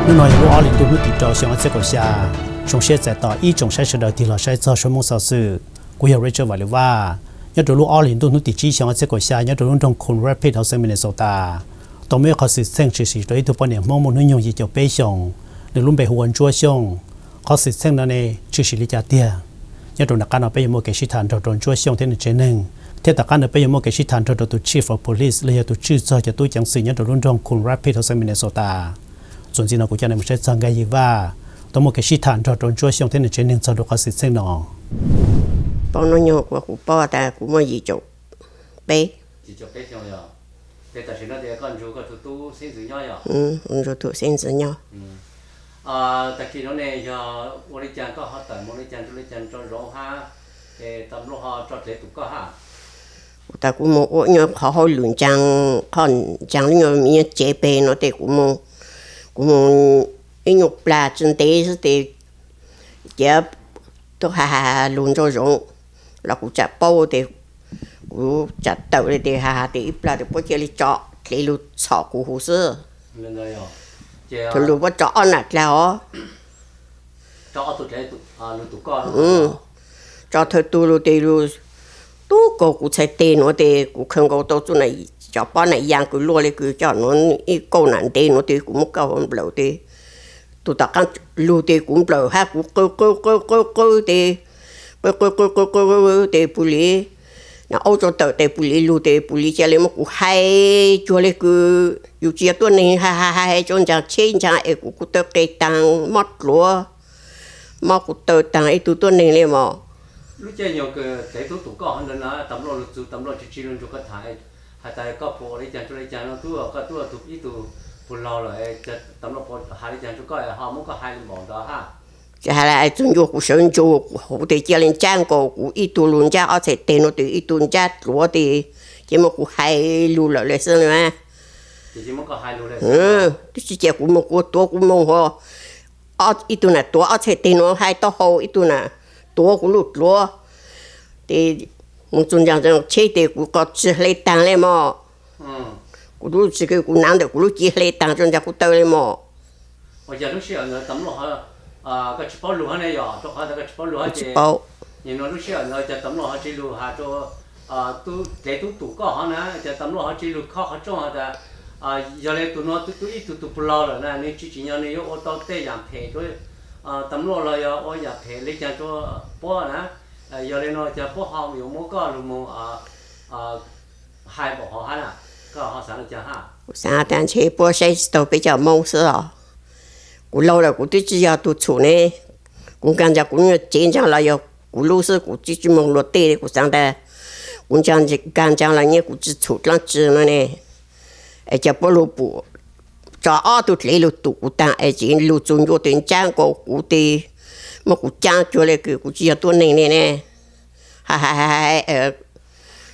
lúc nói lúc ở liền tụi nó bị trò xong ở xe cổ xa trong xe chạy tỏ ý trong xe đầu thì là xe cho số mông sao sự của hiểu Rachel và Leva nhớ từ lúc ở liền tụi nó bị chi xong ở xe cổ xa nhớ từ lúc trong Coon Rapids ở Minnesota tụi mấy họ sự xem chỉ tới tụi bọn niệm mong muốn nuôi nhung gì cho bé xong để luôn bé huấn Joua Xiong họ sự xem đó này chỉ lý trả tiền nhớ từ đặc căn ở bây giờ một cái sự thành trong Joua Xiong thế này chế nên thế đặc căn ở bây giờ một cái sự thành trong tụi Chief of Police là tụi chữ cho tụi chẳng sự nhớ từ lúc trong Coon Rapids ở Minnesotaส่วนที่เราคุยกันในมันจะจังไงยี่ว่าตัวมันก็ชิทันเราโดนช่วยช่วงที่หนึ่งเจนหนึ่งจะดูเขาสิเส้นหนอป้อนน้อยกว่ากูป้อแต่กูไม่ยีจบเป๊ะยีจบเป๊ะจังเลยแต่สิ่งนั้นเดี๋ยวก่อนรู้ก็ตู้เส้นสีน้อยรู้ตัวเส้นสีน้อยแต่ที่นั้นเนี่ยวันนี้จันก็หาแต่วันนี้จันจุลิจันจนร้องหาตำรวจหาจอดเลยตุกก็หาแต่กูมองว่าเนี่ยเขาหลุนจังเขาจังเนี่ยมีเจ็บเป็นเนาะแต่กูมองnhục là chân tế thì giờ tôi hà luôn cho rộng là cũng chặt bao thì cũng chặt tàu thì hà thì ít là được bao nhiêu chọ thì luôn sọ của hồ sơ thì luôn có chọ nè là chọ tụi trẻ luôn tụi con chọ thôi tụi luôn thì luôn tú cô cũng chạy tiền nữa thì cũng không có đâu chỗ này cho bao này giang cứ lùa lên cứ cho nó ít câu nạn tiền nó thì cũng mất câu không lâu thì tụi ta can lùa thì cũng lâu ha cũng câu thì thì police nó ô cho tờ thì police cho lên một cũng hay cho lên cứ yêu chia tuần này hay cho anh chàng ấy cũng tờ cái tăng mất lúa mất cũng tờ tăng ấy tụi tuần này lên mà lúc chơi nhiều cái tụi con hơn nữa tấm lo chỉ luôn cho cái thái hai tay có phụ lấy chàng cho lấy chàng nó tụi ít phụ lo rồi tấm lo phụ hai lấy chàng cho coi họ muốn có hai món đó ha chả là chúng tôi cũng sống cho họ thì chỉ lên trang cổ cũng ít tụi luôn cha ở sẽ tiền nó thì ít tụi cha lúa thì chỉ một cũng hai lúa lại xem nữa chỉ muốn có hai lúa lại chỉ cũng một của cũng một họ ở ít tụi này ở sẽ tiền nó hai to hồ ít tụi này cũng lúa thì một tuần chẳng chế thì cũng có chỉ lấy tăng lên mà, cũng lúc chỉ cái cũng nắng được cũng lúc chỉ lấy tăng cho nên cũng tới lên mà. Bây giờ lúc xưa người tấm lụa cái chụp bao lụa này giờ, cho họ cái chụp bao lụa chứ. Nhưng nó lúc xưa người chỉ tấm lụa chỉ lụa hà cho tu để tu có họ nè, chỉ tấm lụa chỉ lụa khó cho họ là giờ này tụi nó tụi ít tụi lo rồi nè, nên chỉ nhau này ô tô tê giảm thẻ thôi, tấm lụa là ô giảm thẻ lấy cho bao nè. Giờ đây nóจะพวกเขาอยู่มั่วก็รู้มั่วหายบอกเขาฮะน่ะก็เขาสั่งจะฮะสั่งแต่เชื่อพวกใช้ตัวไปจะมั่วซะกูเล่าแล้วกูที่จะ要读书呢กู刚才กูเนี่ย经常来要กูรู้สึกกูที่จะมั่วเตะกูสั่งแต่กู刚才来เนี่ยกูจะ出หลังจีนเนี่ยไอ้จะพวกรู้ปุ๊จะอ้อตัวเลี้ยลูกกูตั้งไอ้จีนลูกจุนอยู่ถึงจ้างกูตีmà cũng trang cho lại cứ cũng chỉ là tuần này nè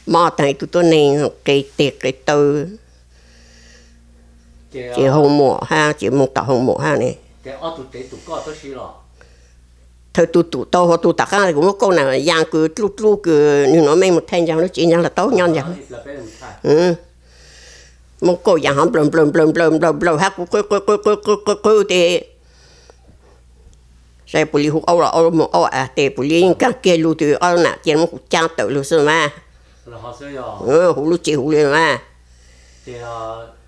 mà tại tuần này cái tiệc cái từ chỉ hôm mùa ha chỉ một tàu hôm mùa ha này cái ở tụi trẻ tụi con tôi xí rồi thôi tụi tao hoặc tụi tắc này cũng có câu nào giang cứ lúc cứ nhưng nó mấy một thanh giang nó chỉ giang là tốt nhon giang một câu giang hỏng blum hát cứ thì sai buli hút áo là áo một áo à, để buli những cái kia lưu từ áo nè, chỉ một trang tự lưu sơ mà. Là họ sẽ rồi. Hút lúc chỉ hút liền mà. Thì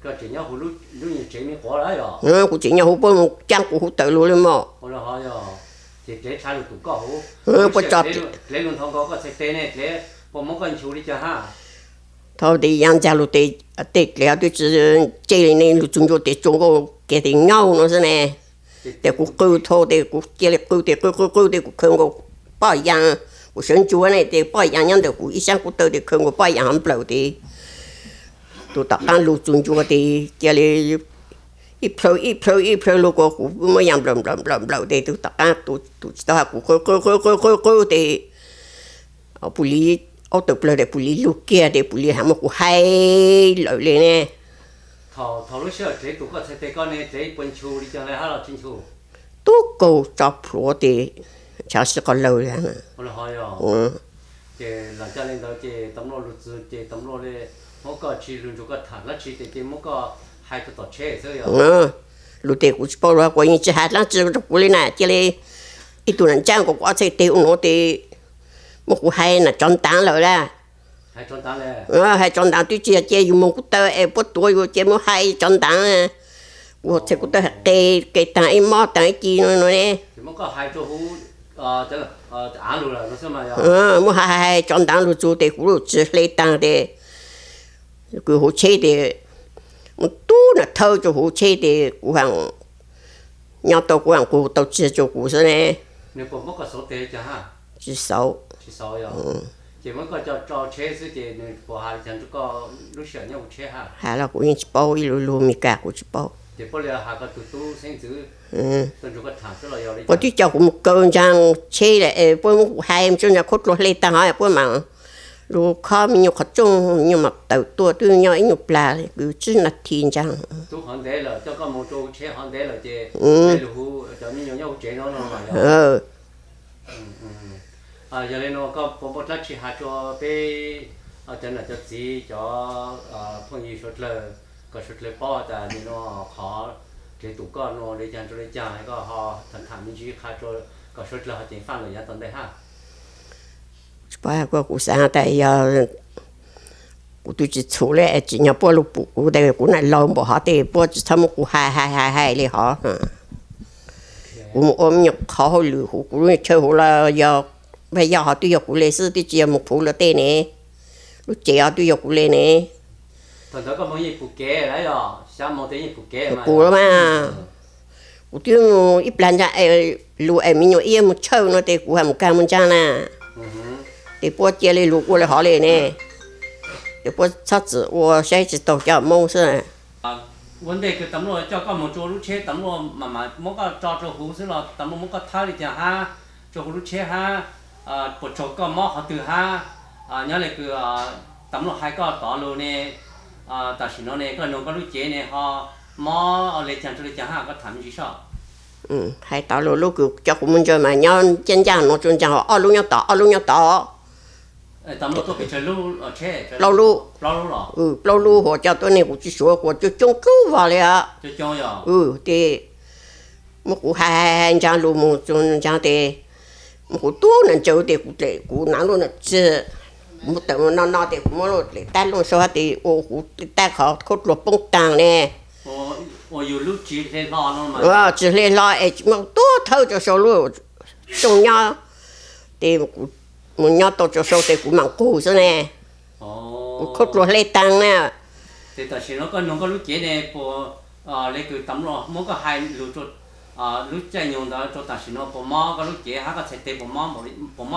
cái chỉ nhau hút lúc nhiều chỉ mình quá đấy rồi. Hút chỉ nhau hút bao một trang cũng hút tự lưu liền mà. Là họ rồi. Thì để sai được tụi con hút. Bắt chọt. Lấy luôn thằng có sạch tên này, lấy bỏ món con chú đi cho ha. Thôi thì giang gia lưu để lấy tôi chỉ chơi này lưu chúng tôi để chúng tôi cái thì nhau nó thế này. Để cũng cứ thôi để cũng chỉ là cứ để cứ để cũng không có bao nhiêu cũng sinh chúa này để bao nhiêu nhân được cũng ít sang cũng tới để không có bao nhiêu không lâu thì tụi ta ăn lúa sinh chúa thì chỉ là ít phơi lúa cũng mới làm lâu thì tụi ta ăn tụi ta cũng cứ thì ở police ở tụi để police lúa kia để police ham cũng hay lợi lên nè thầu lúc xưa chế tụi con sẽ con này chế bún chu đi cho này hay là chín chu tú cầu chọc lúa thì chả sẽ còn lâu nữa là hỏi rồi chế làm cho nên đó chế tấm lo lụt chế tấm lo này mỗi cái chỉ luôn cho cái thằng là chỉ chế mỗi cái hai cái tổ chế thôi rồi lúc đấy cũng bao rồi coi như chỉ hạt lăng chỉ có lên nè chỉ là ít tuổi lần trang của quá sẽ tiêu nó thì một cụ hay là chọn tán rồi là hai chọn tánเลยhay chọn tán tôi chỉ chơi dùng một cụ tơ em bắt tuổi rồi chơi một hay chọn tán của sẽ cụ tơ hạt cái tán em mót tán chi nó nè thì một cái hai chỗ hú tức là án luôn là nó xem mà một hay chọn tán rồi chú thì cụ rồi chỉ lấy tán thì cứ hỗ trợ thì một tu là thâu cho hỗ trợ thì cụ hàng nhau tàu cụ hàng cụ tàu chia cho cụ thế này nếu có một cái số tiền chứ ha chỉ sáu rồi chỉ mới có cho chế sự chỉ của hai chẳng có lúc xưa nhau chế ha hà là cũng như bao ít luôn mi cả cũng bao chỉ có là hai cái tu sinh chữ tôi cho cái thằng số là rồi bữa tí cháu cũng một cơn trang chế lại bữa hai em cho nhà cốt luôn lấy tao hỏi bữa mà lu khó mình nhiều khó chung nhưng mà đầu tua tôi nhau ít nhiều là cứ chỉ là thiên trang tu hoàn thế là cho có một chỗ chế hoàn thế là chỉ để lu cho mình nhau chế nó mà giờ này nó có một lá chỉ hạt cho bé chân là cho gì cho phong nhiêu suất lời có suất lời baoแต่นี่nó khó chế tụ con nó để dành cho đểจ่ายก็họ thành thản mình chỉ hạt cho có suất lời chỉ phản lời giá tận đây ha ba cái cụ sáng tại giờ cụ tôi chỉ处理只要拨路补cụ đây cụ này lâu bỏ họ thì拨chỉ thăm cụ haiเลยhọ cụ ôm nhập khó lử cụ chơi cụ là giờ bây giờ họ tôi học cụ lấy sư tôi chỉ một phụ là tên này lúc trẻ tôi học cụ lấy này thằng đó có mấy gì phụ kế đấy rồi sao một tí phụ kế mà cụ mà cụ tôi ít lần ra lũ em mình nhiều yên một chơi nó thì cụ hàng một cam một trang nè thì bố chia lấy lũ của lại họ lên nè thì bố sát tử我现在只到家梦是vấn đề cái tấm rồi cho có một chỗ lúc chế tấm rồi mà mỗi cái cho hú sẽ là tấm rồi mỗi cái thay đi chẳng ha cho hú lúc chế ha một chỗ có mỏ họ từ ha nhớ lại cứ tấm rồi hai cái tỏ luôn nè tại vì nó nè cái nó có lúc chế nè họ mỏ lấy chẳng cho lấy chẳng ha có thằng gì sao hai tỏ luôn lúc cứ cho của mình chơi mà nhau chân trang nó chân trang họ lúc nhau tỏ tấm rồi tôi bị chơi lúc chế lâu lu rồi lâu lu họ cho tôi này cũng chỉ số của cho chung cứu vàoเลยà cho rồi thì một cụ hai trang lu một chung trang thì một cụ tu nên chơi thì cụ để cụ nắng luôn là chứ một tầng nó thì cũng luôn để tay luôn sau thì cụ tay họ cốt lột bông tàng nèอยู่ลูกจีเล่นล้อนั่นมาchỉ lên lo ấy mà tốt thôi cho số luôn trong nhau thì một nhau tổ cho số thì cũng mang cụ thế nè cốt lột lên tàng nè thì tại sao nó có lúc chế này bộ lấy cái tấm lo mỗi cái hai lúc cho lúc chạy nhung đó cho tại sao nó bộ mò cái lúc chế ha cái thiết bộ mò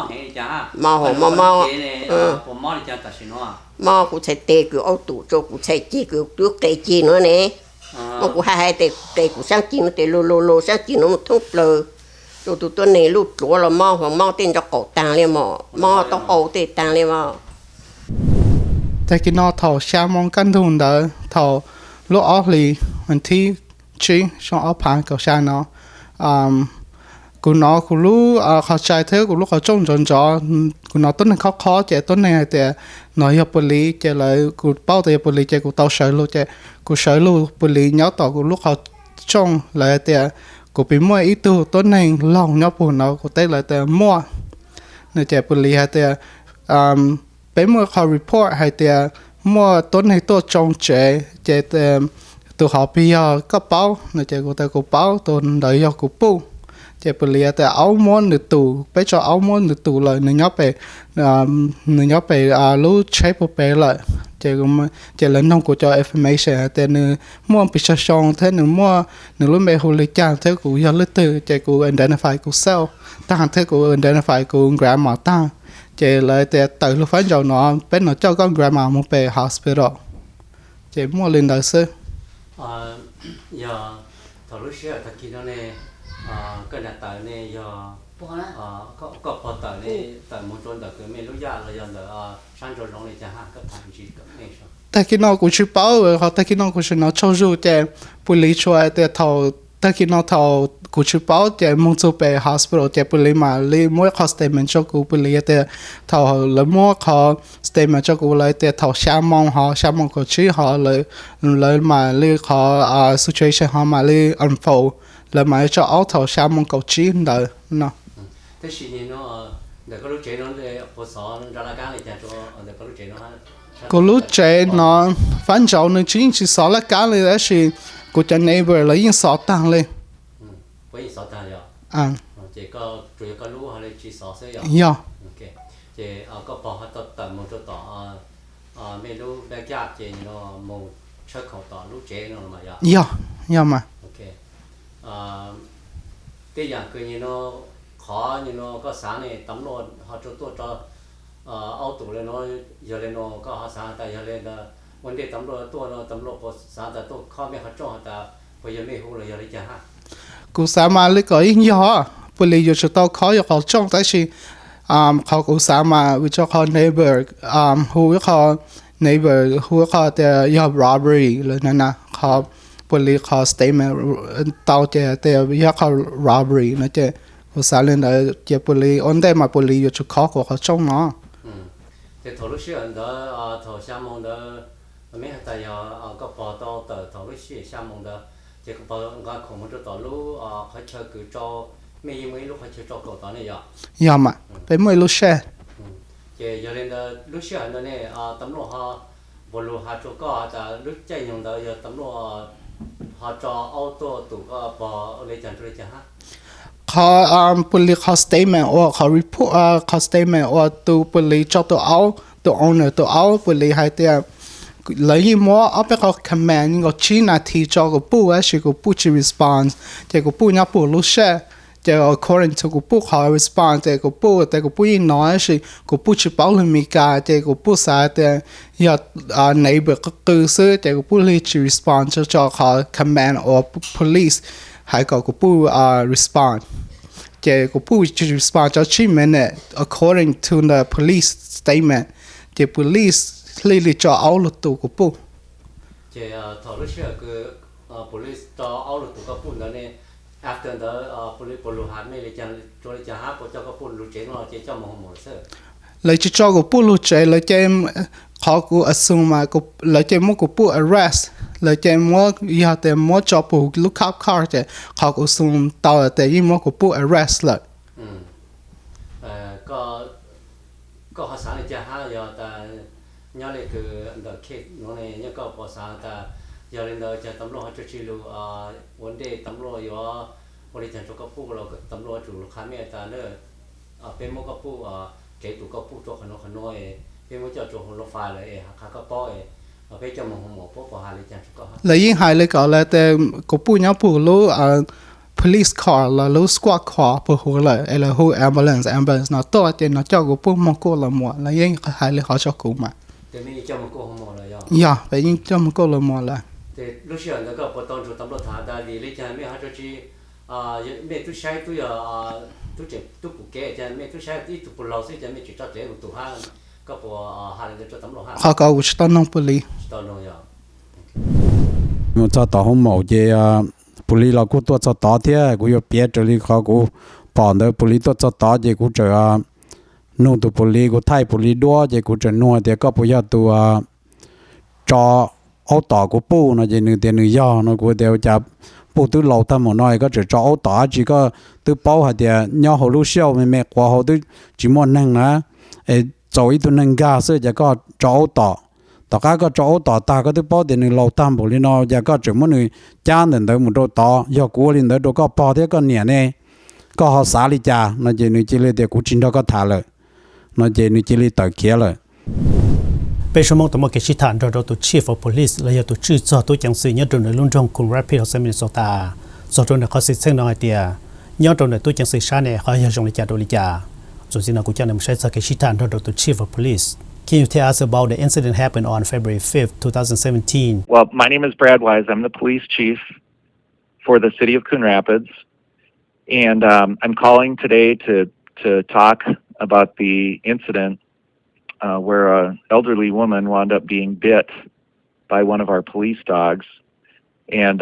hay chả mò chế này bộ mò thì chả tại sao nó mò cũng thiết tê cứ ô tủ cho cũng thiết chi cứ trước tê chi nữa nè mà cũng hai tê cũng sang chi nó tê lô sang chi nó một thúc lờ rồi tụi tôi này lúc lúa là mò tên cho cổ tàng lên mò tao cổ tê tàng lên mòแต่กินอถอชามองกันทุนเดอถอลูกออกลีวันที่ชีช่องออกผ่านกับชาเนาะกูนอกูรู้เข้าใจเธอกูรู้เขาจ้องจอกูนอต้นนึงเขาคอเจต้นนึงแต่หน่อยปุลีเจเลยกูเป้าแต่ปุลีเจกูเตาเฉยลูเจกูเฉยลูปุลีย้อต่อกูรู้เขาจ้องเลยแต่กูไปมั่วอีตัวต้นนึงลองย้อปูนเอากูเต้เลยแต่มั่วเนี่ยเจปุลีฮะแต่เป็นเมื่อเขา report ให้เตียมั่วต้นให้ตัวจงเจตัวเขาพี่ยอก็เป้าเนี่ยเจกูแต่กูเป้าตัวเดียวกูปูเจเปลี่ยแต่เอาม้วนหรือตู่ไปจอเอาม้วนหรือตู่เลยหนึ่งย้อนไปรู้ใช้ปุ๊บไปเลยเจกูมาเจเล่นน้องกูจอ information แต่หนึ่งมั่วปิชชงเท่าหนึ่งมั่วหนึ่งรู้ไม่หูเลยจ้างเท่ากูยอดลึกตื่นเจกู identify กูเซลตั้งเท่ากู identify กู grammar ตั้งเจเลยแต่ตื่นรู้ฟังเจ้าหนอเป็นหนอเจ้าก็ grammar มึงไป hospital เจมั่วเรียนได้ซึอย่าตอนรู้เชื่อตะกี้นั่นเนี่ยก็เนี่ยแต่เนี่ยอย่าก็พอแต่เนี่ยแต่มุ่งจนแต่คือไม่รู้ยากเลยอย่างเดียวช่างจนลงเลยจะหาก็ทำจีก็ไม่ใช่แต่กินเอากูชื่อเป้าเขาแต่กินเอากูชื่อน้องชอบรู้แต่ปุริช่วยแต่เท่า ta khi nó thầu cụ chụp báo để mong cho về hospital để bù lì mà lì mỗi khó statement cho cụ bù lì để thầu lấy mỗi khó statement cho cụ lấy để thầu xa mong có chứ họ lấy mà lì khó situation họ mà lì unfold lấy mà cho áo thầu xa mong có chứ đỡ nó thế thì nó để có lúc chế nó để bộ sọ ra là cái này cho để có lúc chế nó có lúc chế nó phản trọng nó chính chỉ sọ là cái này là gì của cho neighbor lấy những sọ tăng lên với sọ tăng rồi chỉ có chủ yếu có lúa hay là chỉ sọ sẽ rồi ok chỉ có bỏ hạt tận một chỗ tỏ mấy lúa bé giáp chỉ nó một chơi khẩu tỏ lúa chế nó mà rồi mà ok cái dạng cái như nó khó như nó có sáng này tắm luôn họ cho tôi cho áo tủ lên nó giờ lên nó có họ sáng tại giờ lên là vấn đề tắm luôn tôi nó tắm luôn có sáng tại tôi khó biết họ cho họ ta bây giờ mấy hôm rồi giờ đi chả ha cú sáng mà lấy cái gì hả bây giờ cho tao khó cho họ trong tại vì họ cú sáng mà với cho họ neighbor who họ neighbor who họ để do robbery là nè họ bây giờ họ statement tao để họ robbery nó chứ cú sáng lên là chỉ bây giờ ổn định mà bây giờ cho khó của họ trong nó thì thầu lúc xưa đó thầu xa mong đó mấy tại giờ có bỏ tao từ thầu lúc xưa xa mong đó chỉ có bỏ cái không một chỗ tao lúc phải chơi cứ cho mấy lúc phải chơi cho cậu tao này giờ mà phải mấy lúc xe chỉ giờ lên đó lúc xưa đó này tấm lộ họ bộ lộ họ cho có ta lúc chạy nhung đó giờ tấm lộ họ cho ô tô tụ có bỏ lấy chẳng cho lấy chẳng haเขาpolice เขา statement ว่าเขา report เขา statement ว่าตัว police จอตัวเอาตัว owner ตัวเอา police ให้เดียเลยยิ่งมัวเอาไปเขา command ก็ชี้นาทีจอกูปูว่าสิกูปูจะ response แต่กูปูเนี่ยปูรู้เช่แต่ according to กูปูเขา response แต่กูปูยิ่งน้อยสิกูปูจะเป้าเลยมีการแต่กูปูสายแต่ยอดneighbor ก็คือซื้อแต่กูปูเลยจะ response จอเขา command or policeให้กูปูrespond แต่กูปูจะ respond จะชี้มันเนี่ย according to the police statement แต่ police เลยจะเอาลูกตัวกูปูแต่ถอดลูกเชือกคือ police จะเอาลูกตัวกูปูนั่นเนี่ย after the police ปลุกหันไม่เลยจังตัวเลยจังหาปลุกเจ้ากูปูลูกเจ๋งเราเจ้าหมอเสือเลยจะเจ้ากูปูลูกเจ๋งเลยจะเขากู assume มากูเลยจะมั่วกูปู arrestเลยจะมั่วยาแต่มั่วจอปู look up car จะเขากู assume ต่อแต่ยิ่งมั่วกูปู arrest เลยก็ภาษาเนี่ยจะหายาแต่เนี่ยเลยคือเด็กเด็กน้องเนี่ยก็ภาษาแต่ยาเรียนเด็กจะตำรวจเขาจะชิลูวันเดย์ตำรวจอยู่วันนี้จะจบกับผู้เราตำรวจจู่ลูกค้าไม่แต่เนี่ยเป็นมุกกับผู้เจ้าตู่กับผู้จบขนมขนมเป็นมุกจะจบขนมไฟเลยข้าก็ป้อยเป็นจมูกหมอพวกปหาเลยจะก็เลยยิ่งหายเลยก็เลยแต่กูปูเนี่ยปูรู้police car แล้วรู้ squad car ปูหัวเลยแล้วหัว ambulance เนาะตัวเจ้าเนาะเจ้ากูปูมองกูละหมดแล้วยิ่งหายเลยเขาชอบกูมาแต่ไม่จมูกกูหมดเลยย่าไปยิ่งจมูกกูละหมดเลยแต่ลูกเสือแล้วก็พอตอนจุดตำรวจถามได้ดีเลยจะไม่หาจุดที่ไม่ทุกใช้ตัวทุกเจ็บทุกปุกแกจะไม่ทุกใช้ที่ทุกปุเราซึ่งจะไม่จุดจัดเลี้ยงตัวห้างก็พอหาเรื่องจุดตำรวจห้างเขาก็อุชตอนน้องปุลีตอนน้องมันจะต่อห้องหมอเจ้าปุลีเรากูตัวจะต่อเท่ากูอยู่เปียจลีเขากูปอนเดอปุลีตัวจะต่อเจ้ากูเจอนู่นตัวปุลีกูไทยปุลีด้วยเจ้ากูจะนัวเดี๋ยวก็ปุยตัวจอเอาต่อกูปูนะเจ้าหนึ่งเดียวหนึ่งย่อนะกูเดี๋ยวจะปูตัวเราทำหมดน้อยก็จะจอเอาต่อจีก็ตัวเป้าหาเดียวย่อเขาลูกเชี่ยวไม่แม่กว่าเขาตัวจีมอนนั่งนะจอยตัวนั่งกาเสื้อจะก็จอเอาต่อต่อการก็จอต่อตาก็ตัวป้อเดี๋ยวนึงเราทำบุรีนอจะก็จุดมันนึงจ้าหนึ่งเดิมมันโดต่อยอกูลินเดิมโดก็ป้อเดี๋ยวก็เนี่ยเนี่ยก็เขาสาลิจ่านั่นเจนึงจิเลเดี๋ยวกูชินก็ถ่ายเลยนั่นเจนึงจิเลต่อเขียเลยเป็นชั่วโมงต่อมาเกิดชิฐานเราตัว Chief of Police และยาตัวชื่อจ่อตัวจังสื่อยอดตัวในรุ่นจงคุณ Rapid ของมินโซตาส่วนตัวในเขาสิเส้นน้อยเดียยอดตัวในตัวจังสื่อชาเนี่ยเขาอยากจงลิจ่าโดลิจ่าส่วนที่นักกุญแจในมันใช้สักเกิดชิฐานเราตัว Chief of Police Can you tell us about the incident happened on February 5th, 2017? Well, my name is Brad Wise. I'm the police chief for the city of Coon Rapids. And I'm calling today to talk about the incident where an elderly woman wound up being bit by one of our police dogs. And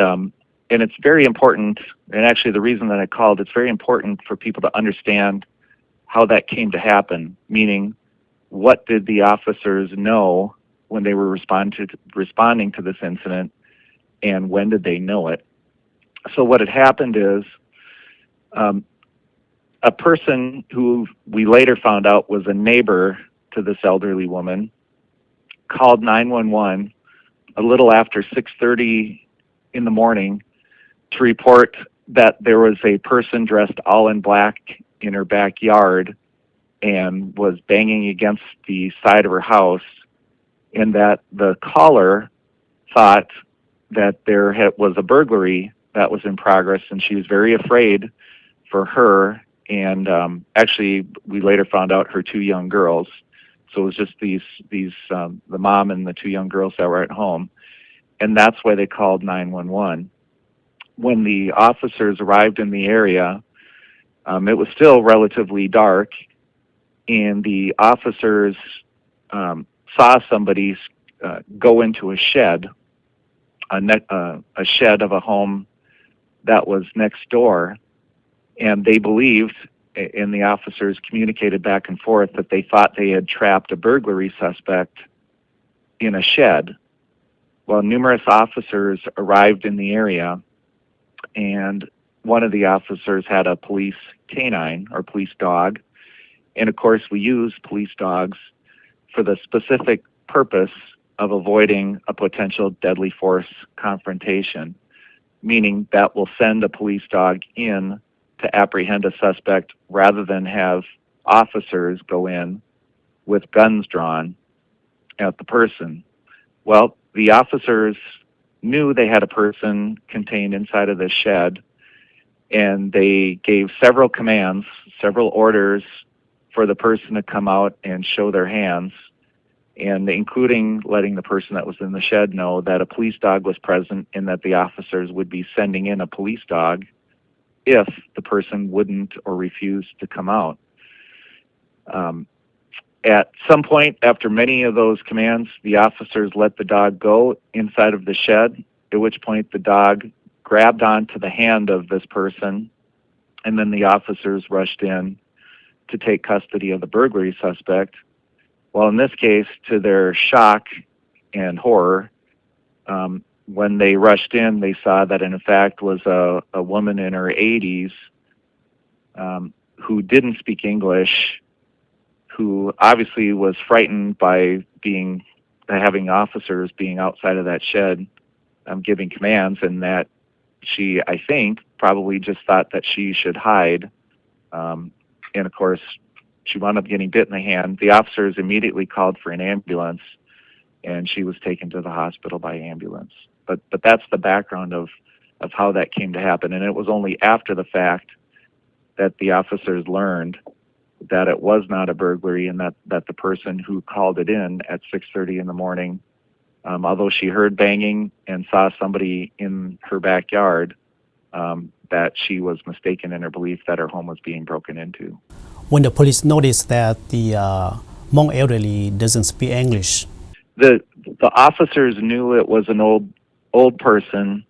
and it's very important, and actually the reason that I called, it's very important for people to understand how that came to happen, meaning what did the officers know when they were responding to this incident, and when did they know it? So what had happened is a person who we later found out was a neighbor to this elderly woman called 911 a little after 6:30 in the morning to report that there was a person dressed all in black in her backyard and was banging against the side of her house, and that the caller thought that there was a burglary that was in progress, and she was very afraid for her and actually we later found out her two young girls. So it was just the mom and the two young girls that were at home, and that's why they called 911. When the officers arrived in the area, it was still relatively dark, and the officers saw somebody go into a shed, a shed of a home that was next door, and they believed, and the officers communicated back and forth, that they thought they had trapped a burglary suspect in a shed. Well, numerous officers arrived in the area, and one of the officers had a police canine or police dog. And of course, we use police dogs for the specific purpose of avoiding a potential deadly force confrontation, meaning that we'll send a police dog in to apprehend a suspect rather than have officers go in with guns drawn at the person. Well, the officers knew they had a person contained inside of this shed, and they gave several commands, several orders for the person to come out and show their hands, and including letting the person that was in the shed know that a police dog was present and that the officers would be sending in a police dog if the person wouldn't or refused to come out. At some point, after many of those commands, the officers let the dog go inside of the shed, at which point the dog grabbed onto the hand of this person, and then the officers rushed in to take custody of the burglary suspect. Well, in this case, to their shock and horror, when they rushed in, they saw that in fact was a woman in her 80s who didn't speak English, who obviously was frightened by having officers being outside of that shed giving commands, and that she, I think, probably just thought that she should hide. And of course, she wound up getting bit in the hand. The officers immediately called for an ambulance, and she was taken to the hospital by ambulance. But that's the background of how that came to happen. And it was only after the fact that the officers learned that it was not a burglary, and that the person who called it in at 6:30 in the morning, although she heard banging and saw somebody in her backyard, that she was mistaken in her belief that her home was being broken into. When the police noticed that the Hmong elderly doesn't speak English, the officers knew it was an old person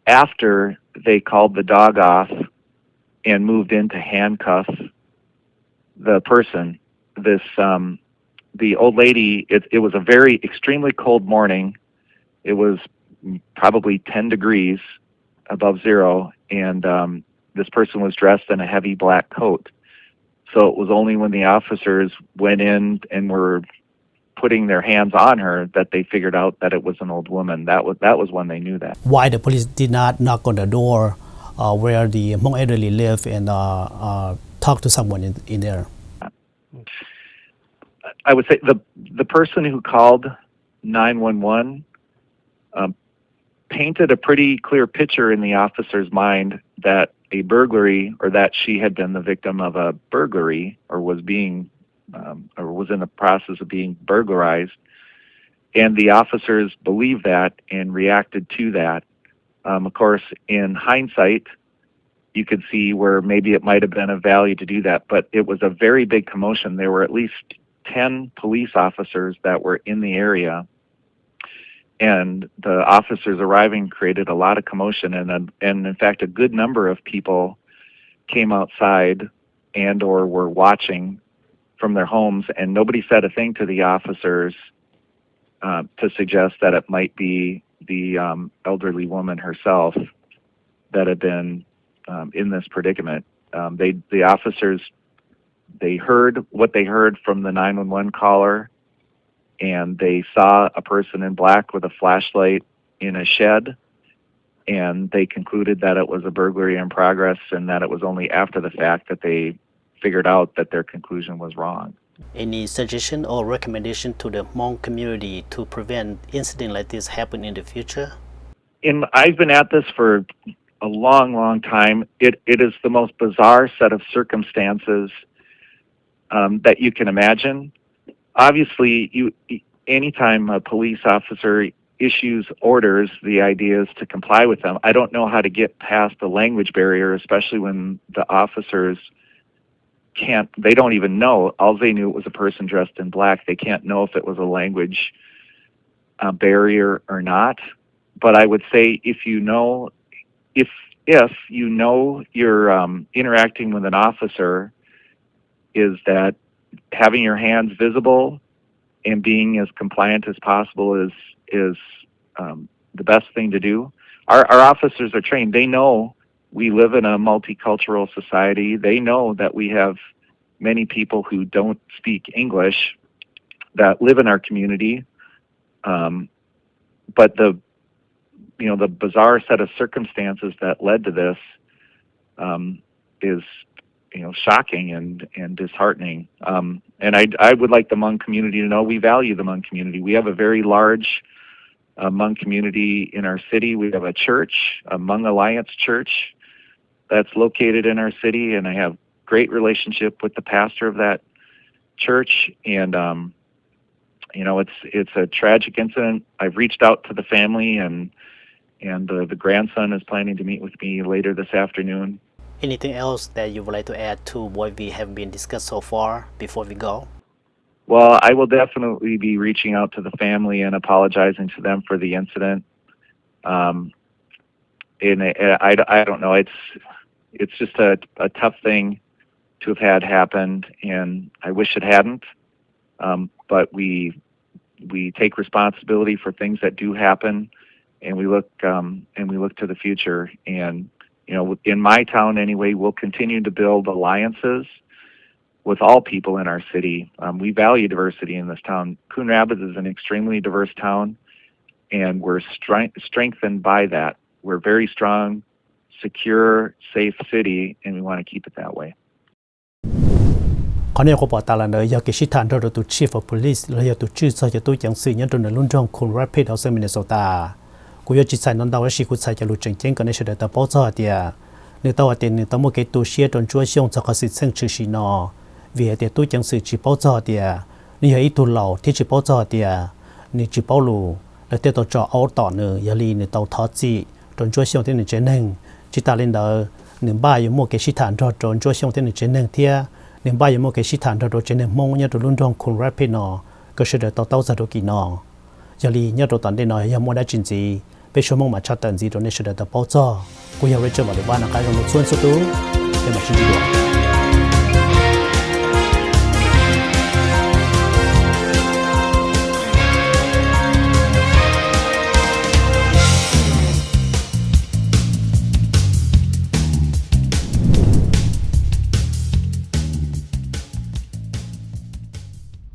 after they called the dog off and moved in to handcuff the person. The old lady, it was a very extremely cold morning. It was probably 10 degrees above zero, and this person was dressed in a heavy black coat. So it was only when the officers went in and were putting their hands on her that they figured out that it was an old woman. That was when they knew that. why the police did not knock on the door where the Hmong elderly live and talk to someone in there? I would say the person who called 911 painted a pretty clear picture in the officer's mind that a burglary, or that she had been the victim of a burglary, or was in the process of being burglarized, and the officers believed that and reacted to that. Of course, in hindsight, you could see where maybe it might have been of value to do that, but it was a very big commotion. There were at least 10 police officers that were in the area, and the officers arriving created a lot of commotion, and in fact a good number of people came outside and or were watching from their homes, and nobody said a thing to the officers to suggest that it might be the elderly woman herself that had been in this predicament. The officers, they heard what they heard from the 911 caller, and they saw a person in black with a flashlight in a shed, and they concluded that it was a burglary in progress, and that it was only after the fact that they figured out that their conclusion was wrong. Any suggestion or recommendation to the Hmong community to prevent incidents like this happen in the future? I've been at this for a long, long time. It is the most bizarre set of circumstances that you can imagine. Obviously, anytime a police officer issues orders, the idea is to comply with them. I don't know how to get past the language barrier, especially when the officers they don't even know. All they knew it was a person dressed in black. They can't know if it was a language barrier or not. But I would say if you know you're interacting with an officer, is that having your hands visible and being as compliant as possible is the best thing to do. Our officers are trained. They know we live in a multicultural society. They know that we have many people who don't speak English that live in our community. But the bizarre set of circumstances that led to this is shocking and disheartening. And I would like the Hmong community to know we value the Hmong community. We have a very large Hmong community in our city. We have a church, a Hmong Alliance Church, that's located in our city, and I have great relationship with the pastor of that church. And it's a tragic incident. I've reached out to the family, and the grandson is planning to meet with me later this afternoon. Anything else that you would like to add to what we have been discussed so far before we go? Well, I will definitely be reaching out to the family and apologizing to them for the incident. And I don't know. It's just a tough thing to have had happened, and I wish it hadn't. But we take responsibility for things that do happen, and we look to the future. And in my town anyway, we'll continue to build alliances with all people in our city. We value diversity in this town. Coon Rapids is an extremely diverse town, and we're strengthened by that. We're a very strong, secure, safe city, and we want to keep it that way. เขาเนี่ยก็บอกตาละเนยอยากคิดทานเราตัว Chief of Police แล้วอยากตัวชื่อจะตัวอย่างสื่อยันตัวในรุ่นจง Coon Rapids เอาเซมินโซตากูอยากจิตใจนนดาวสิกุใจจะรู้จริงๆก็ในเฉลี่ยตัวป้อจ่อเดียในตัวเดียในตัวโมเกตัวเชียตนจั่วช่วงจะเขาสิเส้นชื่อชีนอเวียเดียตัวอย่างสื่อจีป้อจ่อเดียนี่เหตุตัวเหล่าที่จีป้อจ่อเดียนี่จีป้อลูแล้วเดียตัวจ่อเอาต่อเนื้อยาลีในตัวท้อจีจนจั่วช่วงที่หนึ่งเจนึงจิตตาเล่นเดอหนึ่งบ้าอยู่โมเกชิฐานรอจนจั่วช่วงที่หนึ่งเจนึงเทียหนึ่งบ้านยังโมเกชิฐานเราโดนเจนมงเนี่ยตัวรุ่นรองCoon Rapidsนอก็เสด็จต่อเต้าจะโดกินอยาลีเนี่ยตัวตอนเด่นหน่อยยังโมได้จริงจีไปชมมงมาชัดตันจีตัวเนี่ยเสด็จต่อป้อจ่อกูอยากเรียกเจ้าบ่าวเลยว่านักการเมืองส่วนสุดตัวเป็นมาชิมดีกว่า